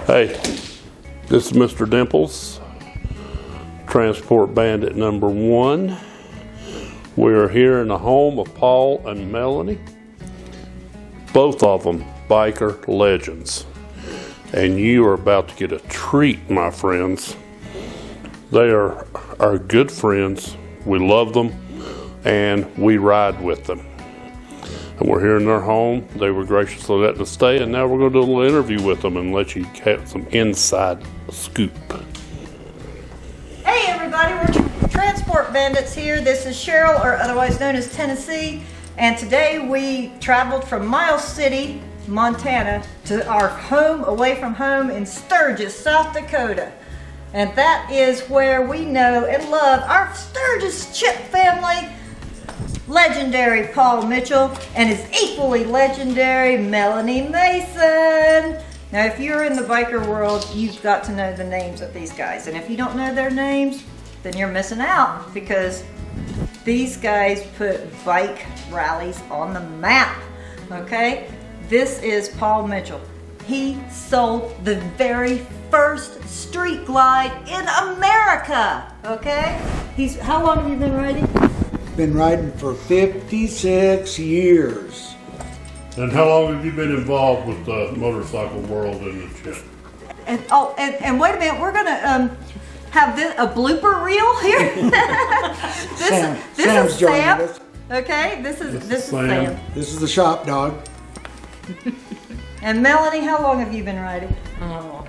Hey, this is Mr. Dimples, Transport Bandit number 1. We are here in the home of Paul and Melanie, both of them biker legends. And you are about to get a treat, my friends. They are our good friends. We love them and we ride with them. And we're here in their home. They were gracious to let us stay, and now we're going to do a little interview with them and let you get some inside scoop. Hey everybody, we're Transport Bandits here. This is Cheryl, or otherwise known as Tennessee, and today we traveled from Miles City, Montana, to our home away from home in Sturgis, South Dakota. And that is where we know and love our Sturgis Chip family. Legendary Paul Mitchell and his equally legendary Melanie Mason. Now if you're in the biker world, you've got to know the names of these guys, and if you don't know their names, then you're missing out, because these guys put bike rallies on the map. Okay, this is Paul Mitchell. He sold the very first street glide in America. Okay, how long have you been riding? Been riding for 56 years. And how long have you been involved with the motorcycle world and the chip? And wait a minute, we're gonna have a blooper reel here. this is Sam. Us. Okay, this is Sam. This is the shop dog. And Melanie, how long have you been riding? Oh,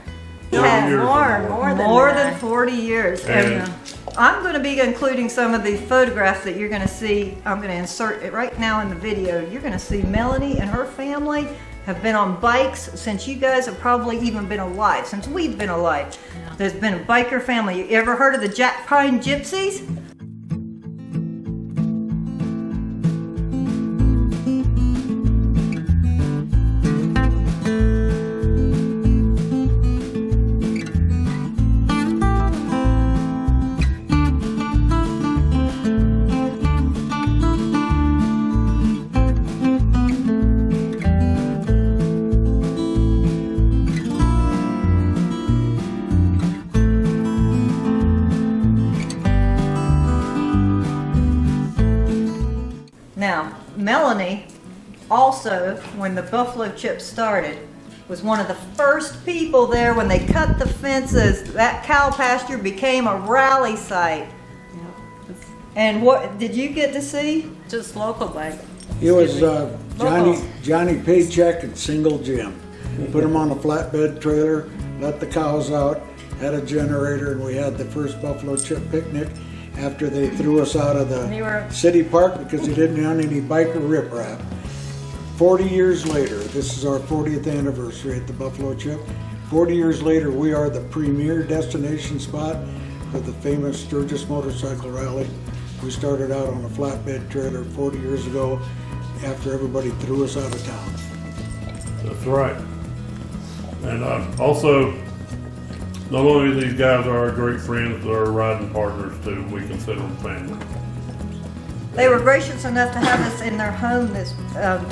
more than 40 years. And I'm going to be including some of the photographs that you're going to see. I'm going to insert it right now in the video. You're going to see Melanie and her family have been on bikes since you guys have probably even been alive, since we've been alive. Yeah. There's been a biker family. You ever heard of the Jackpine Gypsies? Now, Melanie also, when the Buffalo Chip started, was one of the first people there when they cut the fences. That cow pasture became a rally site. Yep. And what did you get to see? Just local bike. It was Johnny Paycheck and Single Jim. Put them on a flatbed trailer, let the cows out, had a generator, and we had the first Buffalo Chip picnic after they threw us out of the city park because they didn't have any biker riprap. 40 years later, this is our 40th anniversary at the Buffalo Chip. 40 years later, we are the premier destination spot for the famous Sturgis Motorcycle Rally. We started out on a flatbed trailer 40 years ago after everybody threw us out of town. That's right. And also, not only these guys are our great friends, but our riding partners too. We consider them family. They were gracious enough to have us in their home this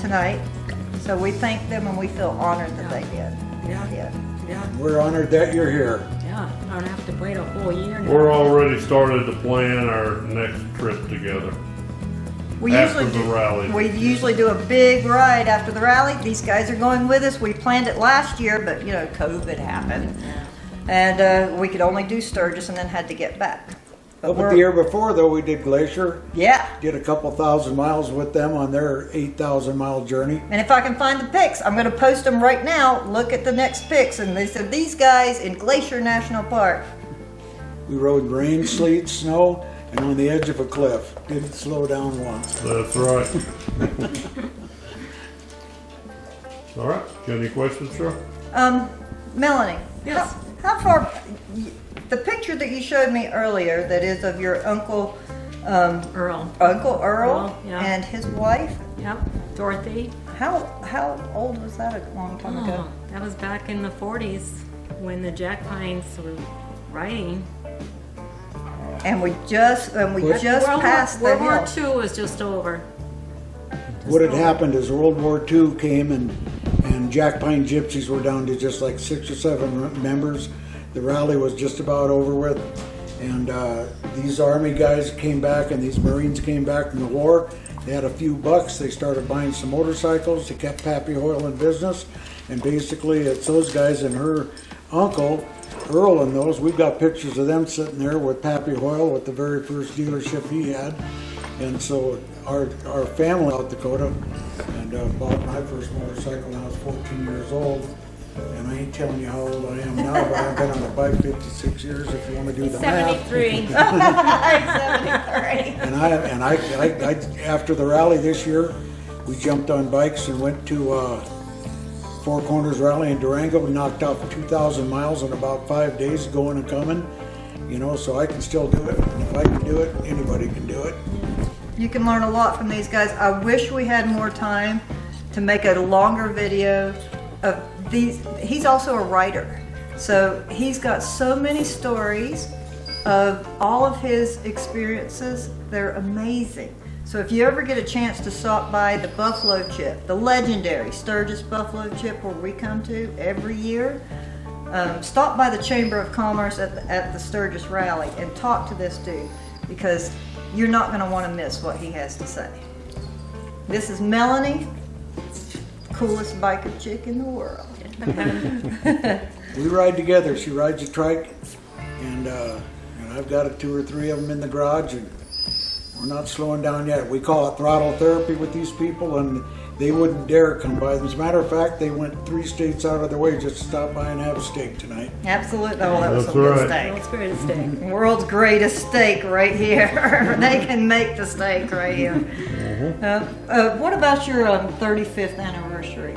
tonight, so we thank them and we feel honored that they did. Yeah. We're honored that you're here. Yeah, I don't have to wait a whole year now. We're already started to plan our next trip together. We usually do a big ride after the rally. These guys are going with us. We planned it last year, but COVID happened. And we could only do Sturgis and then had to get back. But the year before, though, we did Glacier. Yeah. Did a couple thousand miles with them on their 8,000 mile journey. And if I can find the pics, I'm going to post them right now. Look at the next pics. And they said these guys in Glacier National Park. We rode rain, sleet, snow, and on the edge of a cliff. Didn't slow down once. That's right. All right. Got any questions, Cheryl? Melanie. Yes. How far, the picture that you showed me earlier that is of your Uncle Earl. Uncle Earl yeah. And his wife? Yep, Dorothy. How old was that a long time ago? That was back in the 40s when the Jackpines were riding. And we just passed the hill. World War II was just over. What had happened is World War II came and and Jackpine Gypsies were down to just like 6 or 7 members. The rally was just about over with, and these Army guys came back and these Marines came back from the war. They had a few bucks. They started buying some motorcycles. They kept Pappy Hoyle in business, and basically it's those guys and her uncle Earl and those. We've got pictures of them sitting there with Pappy Hoyle with the very first dealership he had. And so our family out Dakota, and bought my first motorcycle when I was 14 years old. And I ain't telling you how old I am now, but I've been on a bike 56 years if you want to do the math. 73. 73. And I after the rally this year, we jumped on bikes and went to Four Corners Rally in Durango. We knocked off 2,000 miles in about 5 days, going and coming. You know, so I can still do it. And if I can do it, anybody can do it. You can learn a lot from these guys. I wish we had more time to make a longer video of these. He's also a writer, so he's got so many stories of all of his experiences. They're amazing. So if you ever get a chance to stop by the Buffalo Chip, the legendary Sturgis Buffalo Chip where we come to every year, stop by the Chamber of Commerce at the Sturgis Rally and talk to this dude, because you're not going to want to miss what he has to say. This is Melanie, coolest biker chick in the world. We ride together. She rides a trike, and I've got 2 or 3 of them in the garage, and we're not slowing down yet. We call it throttle therapy with these people, and they wouldn't dare come by. As a matter of fact, they went 3 states out of their way just to stop by and have a steak tonight. Absolutely. Oh, that was That's some good right. steak. World's greatest steak. World's greatest steak right here. They can make the steak right here. What about your 35th anniversary?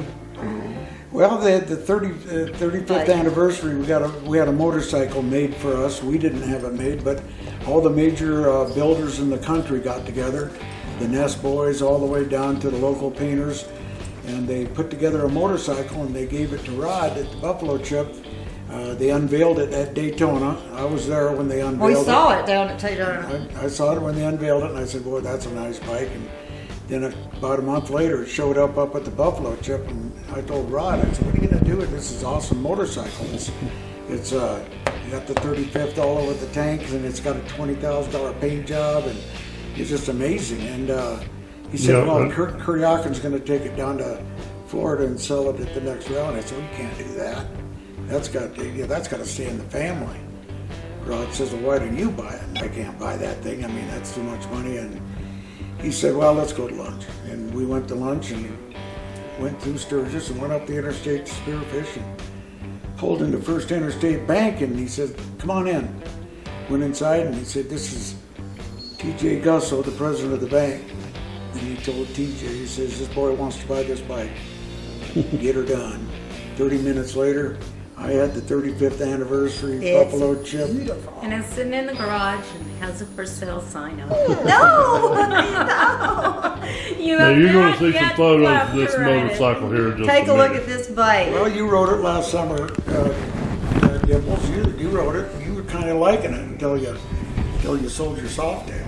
Well, the 35th anniversary, we had a motorcycle made for us. We didn't have it made, but all the major builders in the country got together, the Nest boys all the way down to the local painters, and they put together a motorcycle and they gave it to Rod at the Buffalo Chip. They unveiled it at Daytona. I was there when they unveiled it. We saw it down at Daytona. I saw it when they unveiled it, and I said, boy, that's a nice bike. And then about a month later, it showed up at the Buffalo Chip, and I told Rod, I said, what are you going to do with this? It's an awesome motorcycle. It's you got the 35th all over the tanks, and it's got a $20,000 paint job, and it's just amazing. And he said, well, Kurt Kuryakin's going to take it down to Florida and sell it at the next round. I said, we can't do that. That's got to stay in the family. Rod says, well, why didn't you buy it? I can't buy that thing. I mean, that's too much money. And he said, well, let's go to lunch. And we went to lunch and went through Sturgis and went up the interstate to spearfish and pulled into First Interstate Bank, and he said, come on in. Went inside and he said, this is T.J. Gusso, the president of the bank. And he told T.J., he says, this boy wants to buy this bike. Get her done. 30 minutes later, I had the 35th anniversary Buffalo Chip. Beautiful. And it's sitting in the garage and has a for sale sign up. No! Now you're going to see some photos of this motorcycle here in just Take a a look minute. at this bike. Well, you rode it last summer, Dimples. You rode it. You were kind of liking it until you sold your Softail.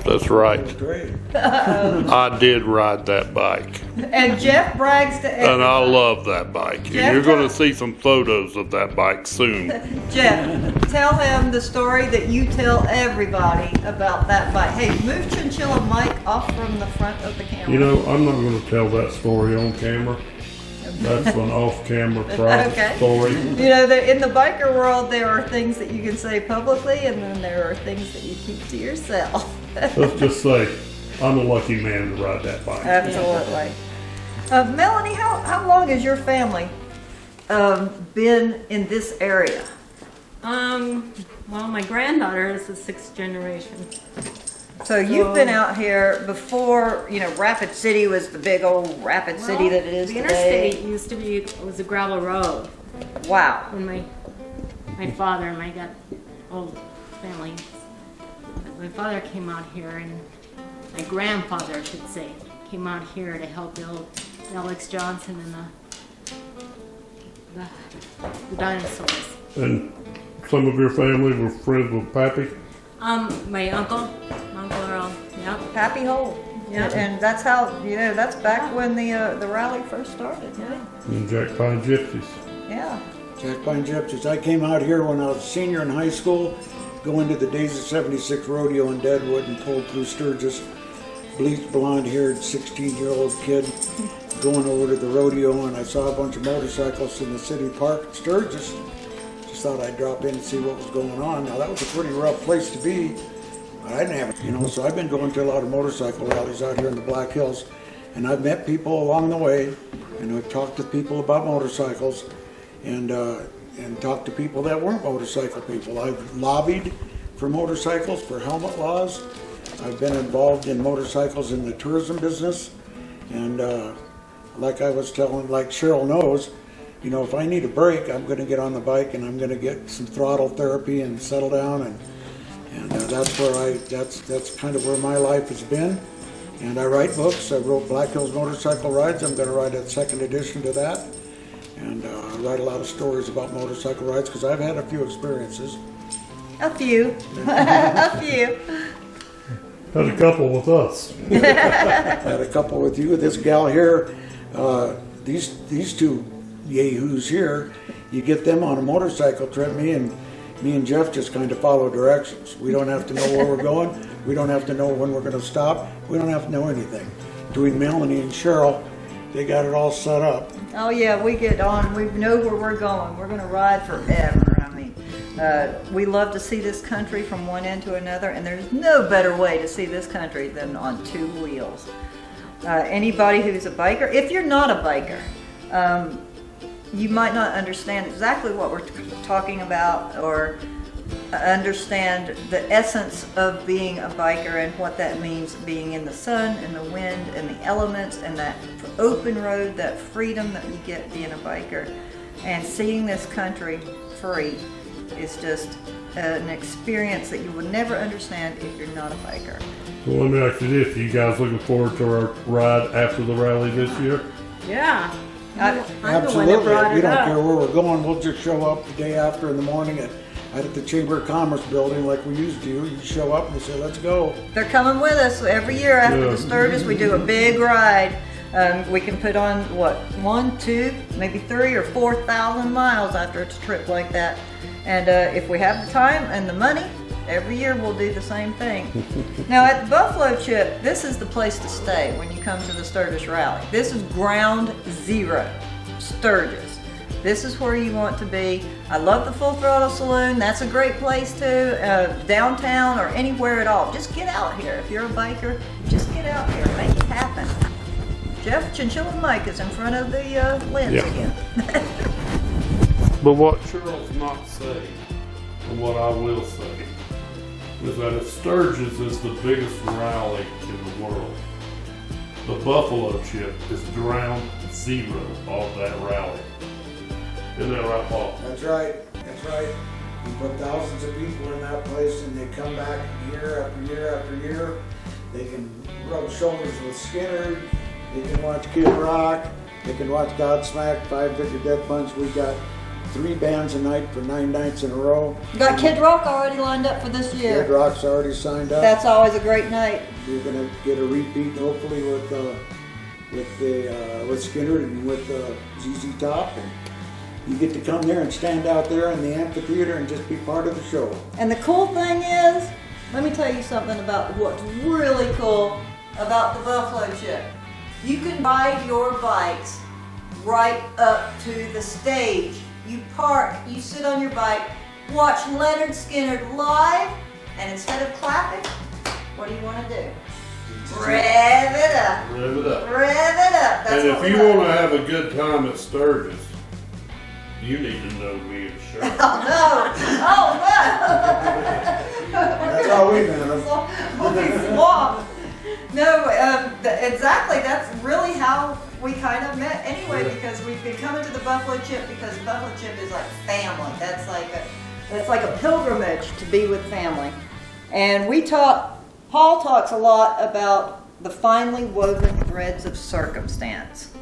That's right. It was great. I did ride that bike, And Jeff brags to and I everybody. love that bike. And Jeff you're going to does. see some photos of that bike soon. Jeff, tell him the story that you tell everybody about that bike. Hey, move Chinchilla Mike off from the front of the camera. You know, I'm not going to tell that story on camera. That's an off-camera private Okay. story. You know, in the biker world, there are things that you can say publicly, and then there are things that you keep to yourself. Let's just say, I'm a lucky man to ride that bike. Absolutely. Melanie, how long has your family been in this area? Well, my granddaughter is the 6th generation. So you've been out here before, you know, Rapid City was the big old Rapid City that it is the today. interstate used to be, it was a gravel road. Wow. When my father and I got old family, my father came out here, and my grandfather, I should say, came out here to help build Alex Johnson and the dinosaurs. And some of your family were friends with Pappy? My uncle Earl, yep. Pappy Hole. Yeah. And that's how, that's back when the rally first started. Yeah. And Jackpine Gypsies. Yeah. Jackpine Gypsies. I came out here when I was a senior in high school, going to the Days of 76 rodeo in Deadwood and pulled through Sturgis. Bleached blonde-haired 16-year-old kid going over to the rodeo, and I saw a bunch of motorcycles in the city park in Sturgis. Just thought I'd drop in and see what was going on. Now that was a pretty rough place to be. I didn't have, so I've been going to a lot of motorcycle rallies out here in the Black Hills, and I've met people along the way, and I've talked to people about motorcycles, and talked to people that weren't motorcycle people. I've lobbied for motorcycles, for helmet laws. I've been involved in motorcycles in the tourism business, and like I was telling, like Cheryll knows, if I need a break, I'm going to get on the bike and I'm going to get some throttle therapy and settle down, and that's kind of where my life has been. And I write books. I wrote Black Hills Motorcycle Rides. I'm going to write a second edition to that, and I write a lot of stories about motorcycle rides because I've had a few experiences. A few. A few. Had a couple with us. Had a couple with you. This gal here, these two yahoos here, you get them on a motorcycle trip. Me and Jeff just kind of follow directions. We don't have to know where we're going. We don't have to know when we're going to stop. We don't have to know anything. Between Melanie and Cheryl, they got it all set up. Oh yeah, we get on. We know where we're going. We're going to ride forever. We love to see this country from one end to another, and there's no better way to see this country than on two wheels. Anybody who's a biker, if you're not a biker, you might not understand exactly what we're talking about, or understand the essence of being a biker and what that means, being in the sun and the wind and the elements and that open road, that freedom that you get being a biker, and seeing this country free is just an experience that you will never understand if you're not a biker. So let me ask you this, are you guys looking forward to our ride after the rally this year? Yeah. I'm the one that Absolutely. brought We it don't up. care where we're going. We'll just show up the day after in the morning at the Chamber of Commerce building like we used to. You show up and you say, let's go. They're coming with us every year after Yeah. the Sturgis. We do a big ride. We can put on 1, 2, maybe 3 or 4,000 miles after a trip like that. And if we have the time and the money, every year we'll do the same thing. Now at the Buffalo Chip, this is the place to stay when you come to the Sturgis Rally. This is ground zero, Sturgis. This is where you want to be. I love the Full Throttle Saloon. That's a great place too. Downtown or anywhere at all. Just get out here. If you're a biker, just get out here. Make it happen. Jeff Chinchilla Mike is in front of the lens Yeah. again. But what Cheryl's not saying, and what I will say, is that if Sturgis is the biggest rally in the world, the Buffalo Chip is ground zero of that rally. Isn't that right, Paul? That's right. That's right. We put thousands of people in that place, and they come back year after year after year. They can rub shoulders with Skinner. They can watch Kid Rock. They can watch Godsmack, Five Finger Death Punch. We got 3 bands a night for 9 nights in a row. You got Kid Rock already lined up for this year. Kid Rock's already signed up. That's always a great night. We're gonna get a repeat, hopefully, with Skinner and with ZZ Top. And you get to come there and stand out there in the amphitheater and just be part of the show. And the cool thing is, let me tell you something about what's really cool about the Buffalo Chip. You can ride your bikes right up to the stage. You park, you sit on your bike, watch Leonard Skinner live, and instead of clapping, what do you want to do? Rev it up. Rev it up. Rev it up. That's And what if we you love. want to have a good time at Sturgis, you need to know me and Cheryl. Oh no! Oh That's all we know. no! We'll be swamped. No, exactly. That's really how we kind of met anyway, because we've been coming to the Buffalo Chip because the Buffalo Chip is like family. That's like a pilgrimage to be with family. And Paul talks a lot about the finely woven threads of circumstance.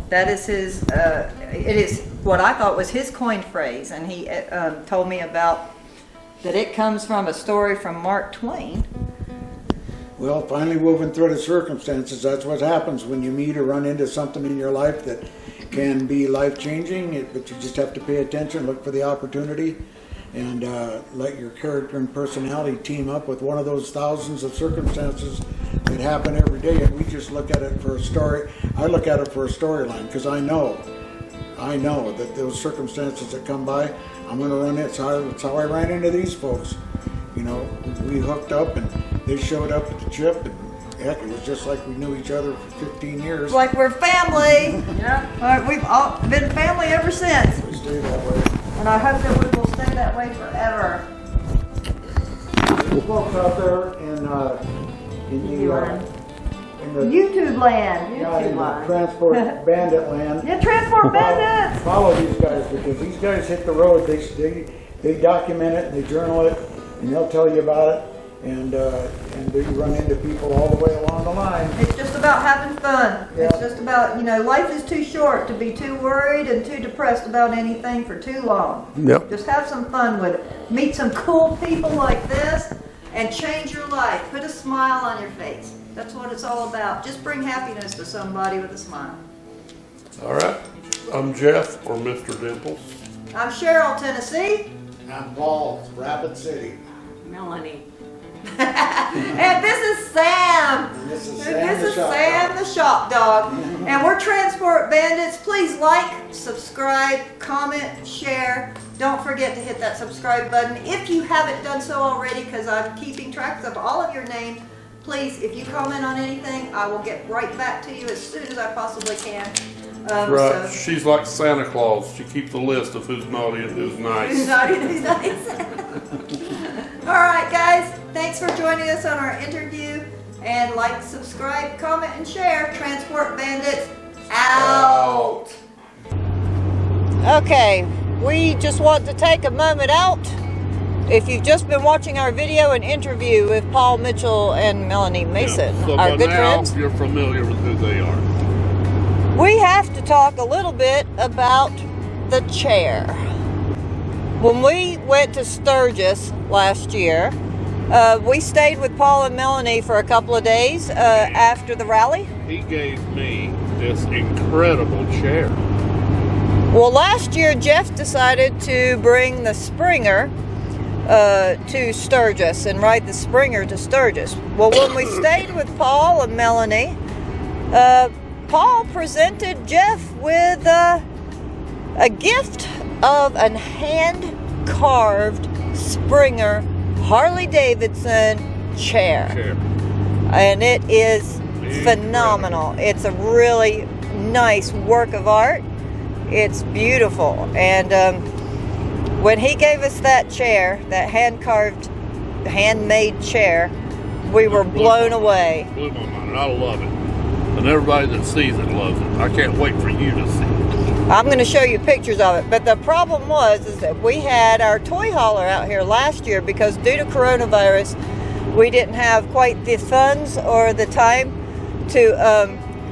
That is his, it is what I thought was his coined phrase, and he told me about that it comes from a story from Mark Twain. Well, finally moving through the circumstances, that's what happens when you meet or run into something in your life that can be life-changing, but you just have to pay attention, look for the opportunity, and let your character and personality team up with one of those thousands of circumstances that happen every day. And we just look at it for a story. I look at it for a storyline, because I know that those circumstances that come by, I'm going to run it. That's how I ran into these folks. You know, we hooked up and they showed up at the chip, and heck, it was just like we knew each other for 15 years. Like we're family. Yeah. We've all been family ever since. We stay that way. And I hope that we will stay that way forever. There's folks out there in the YouTube land. yeah, in the Transport Bandit land. Yeah, Transport Bandits. Follow these guys, because these guys hit the road. They document it, and they journal it, and they'll tell you about it. And they run into people all the way along the line. It's just about having fun. Yeah. It's just about, life is too short to be too worried and too depressed about anything for too long. Yep. Just have some fun with it. Meet some cool people like this and change your life. Put a smile on your face. That's what it's all about. Just bring happiness to somebody with a smile. All right. I'm Jeff, or Mr. Dimples. I'm Cheryll, Tennessee. I'm Paul, Rapid City. Melanie. And this is Sam. And this is Sam the Shop Dog. And we're Transport Bandits. Please like, subscribe, comment, share. Don't forget to hit that subscribe button if you haven't done so already, because I'm keeping track of all of your names. Please, if you comment on anything, I will get right back to you as soon as I possibly can. Right. She's like Santa Claus. She keeps a list of who's naughty and who's nice. Who's naughty and who's nice. All right, guys. Thanks for joining us on our interview. And like, subscribe, comment, and share. Transport Bandits out. Okay, we just want to take a moment out. If you've just been watching our video and interview with Paul Mitchell and Melanie Mason, So our by good now, friends, you're familiar with who they are. we have to talk a little bit about the chair. When we went to Sturgis last year, we stayed with Paul and Melanie for a couple of days after the rally. He gave me this incredible chair. Well, last year Jeff decided to bring the Springer to Sturgis and ride the Springer to Sturgis. Well, when we stayed with Paul and Melanie, Paul presented Jeff with a gift of a hand-carved Springer Harley Davidson chair. And it is phenomenal. It's a really nice work of art. It's beautiful. And when he gave us that chair, that hand-carved, handmade chair, we were blown away. Blew my mind. I love it. And everybody that sees it loves it. I can't wait for you to see it. I'm going to show you pictures of it. But the problem is that we had our toy hauler out here last year because due to coronavirus, we didn't have quite the funds or the time to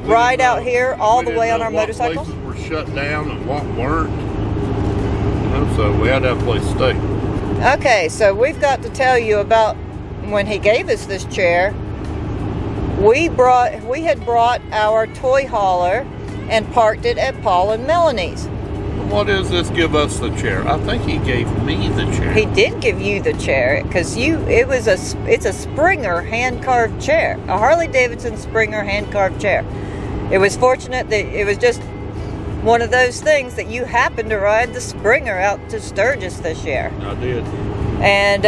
ride out here all the way on our motorcycles. Places were shut down and what weren't. So we had to have a place to stay. Okay, so we've got to tell you about when he gave us this chair. We had brought our toy hauler and parked it at Paul and Melanie's. What does this give us the chair? I think he gave me the chair. He did give you the chair because it's a Springer hand-carved chair, a Harley Davidson Springer hand-carved chair. It was fortunate that it was just one of those things that you happened to ride the Springer out to Sturgis this year. I did. And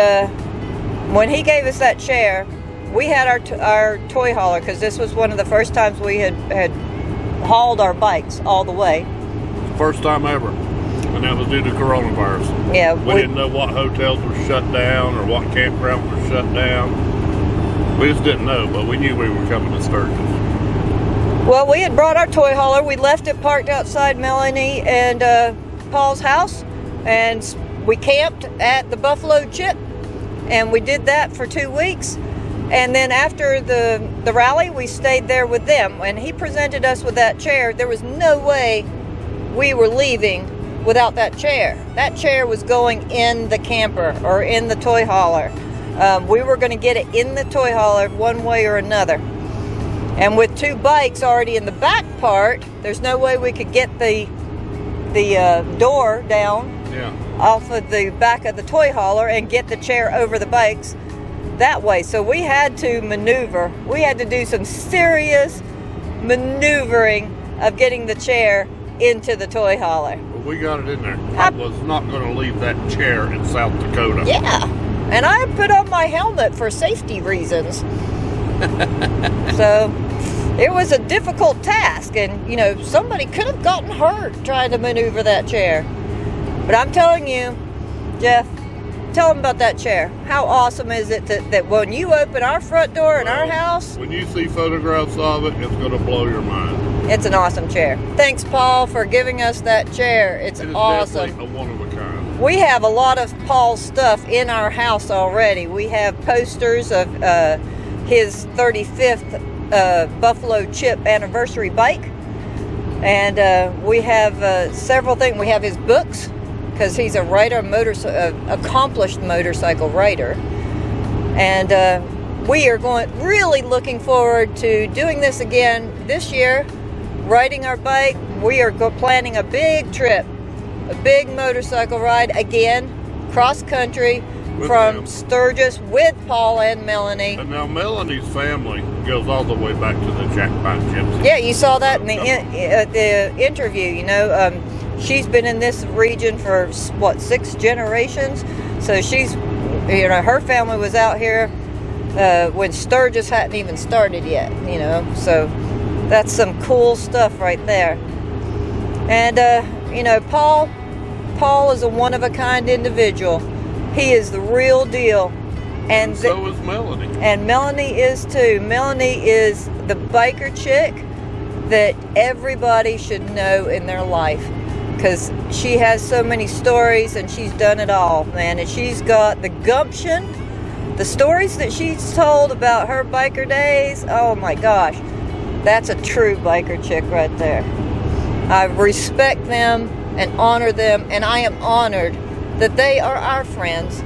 when he gave us that chair, we had our toy hauler because this was one of the first times we had hauled our bikes all the way. First time ever. And that was due to coronavirus. Yeah. We didn't know what hotels were shut down or what campgrounds were shut down. We just didn't know, but we knew we were coming to Sturgis. Well, we had brought our toy hauler. We left it parked outside Melanie and Paul's house, and we camped at the Buffalo Chip, and we did that for 2 weeks. And then after the rally, we stayed there with them. When he presented us with that chair, there was no way we were leaving without that chair. That chair was going in the camper or in the toy hauler. We were going to get it in the toy hauler one way or another. And with 2 bikes already in the back part, there's no way we could get the door down off of the back of the toy hauler and get the chair over the bikes that way. So we had to maneuver. We had to do some serious maneuvering of getting the chair into the toy hauler. But we got it in there. I was not going to leave that chair in South Dakota. Yeah, and I put on my helmet for safety reasons. So it was a difficult task, and you know, somebody could have gotten hurt trying to maneuver that chair. But I'm telling you, Jeff, tell them about that chair. How awesome is it that when you open our front door in our house, when you see photographs of it, it's going to blow your mind. It's an awesome chair. Thanks, Paul, for giving us that chair. It's awesome. Definitely a one of a kind. We have a lot of Paul's stuff in our house already. We have posters of his 35th Buffalo Chip anniversary bike. And we have several things. We have his books, because he's a writer, accomplished motorcycle writer. And we are really looking forward to doing this again this year, riding our bike. We are planning a big trip, a big motorcycle ride again, cross country from Sturgis with Paul and Melanie. And now Melanie's family goes all the way back to the Jackpine Gypsies. Yeah, you saw that in the interview. You know, she's been in this region for what, 6 generations. So she's, you know, her family was out here when Sturgis hadn't even started yet. You know, so that's some cool stuff right there. And you know, Paul is a one-of-a-kind individual. He is the real deal. And so is Melanie. And Melanie is too. Melanie is the biker chick that everybody should know in their life, because she has so many stories and she's done it all, man. And she's got the gumption. The stories that she's told about her biker days, oh my gosh. That's a true biker chick right there. I respect them and honor them, and I am honored that they are our friends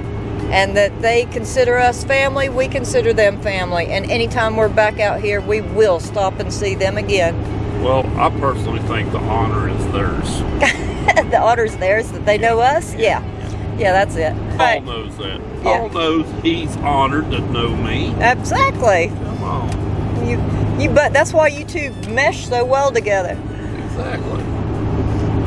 and that they consider us family. We consider them family, and anytime we're back out here, we will stop and see them again. Well, I personally think the honor is theirs. The honor's theirs, that they know us? Yeah, that's it. Paul knows that. Paul knows he's honored to know me. Exactly. Come on. You but that's why you two mesh so well together. Exactly.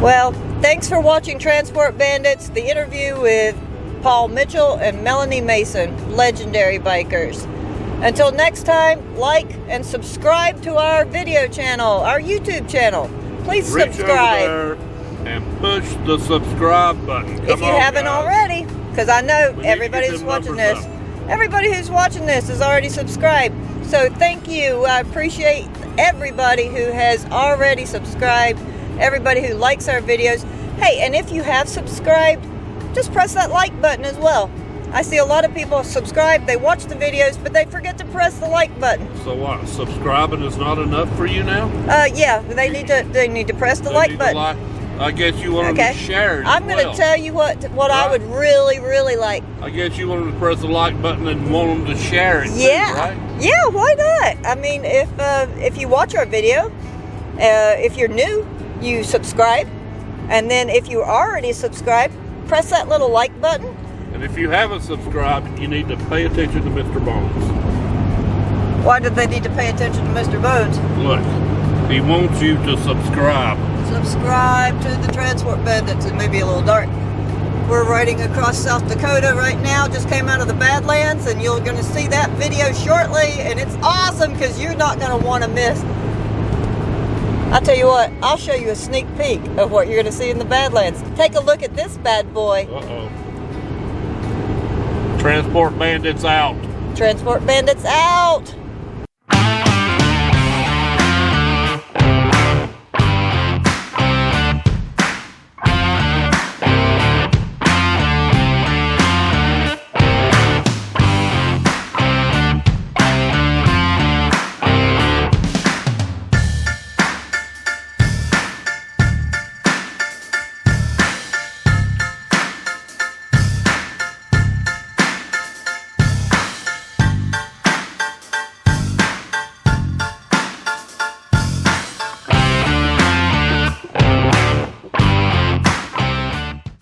Well, thanks for watching Transport Bandits, the interview with Paul Mitchell and Melanie Mason, legendary bikers. Until next time, like and subscribe to our video channel, our YouTube channel. Please subscribe. Over there and push the subscribe button. If you haven't already, because I know everybody who's watching this, is already subscribed. So thank you. I appreciate everybody who has already subscribed, everybody who likes our videos. Hey, and if you have subscribed, just press that like button as well. I see a lot of people subscribe, they watch the videos, but they forget to press the like button. So what, subscribing is not enough for you now? Yeah, they need to press the like button. I guess you want them to share it. I'm going to tell you what I would really like. I guess you want them to press the like button and want them to share it too, right? Yeah, why not? I mean, if you watch our video, if you're new, you subscribe. And then if you already subscribed, press that little like button. And if you haven't subscribed, you need to pay attention to Mr. Bones. Why did they need to pay attention to Mr. Bones? Look, he wants you to subscribe. Subscribe to the Transport Bandits. It may be a little dark. We're riding across South Dakota right now. Just came out of the Badlands, and you're going to see that video shortly. And it's awesome because you're not going to want to miss. I'll tell you what, I'll show you a sneak peek of what you're going to see in the Badlands. Take a look at this bad boy. Uh-oh. Transport Bandits out. Transport Bandits out.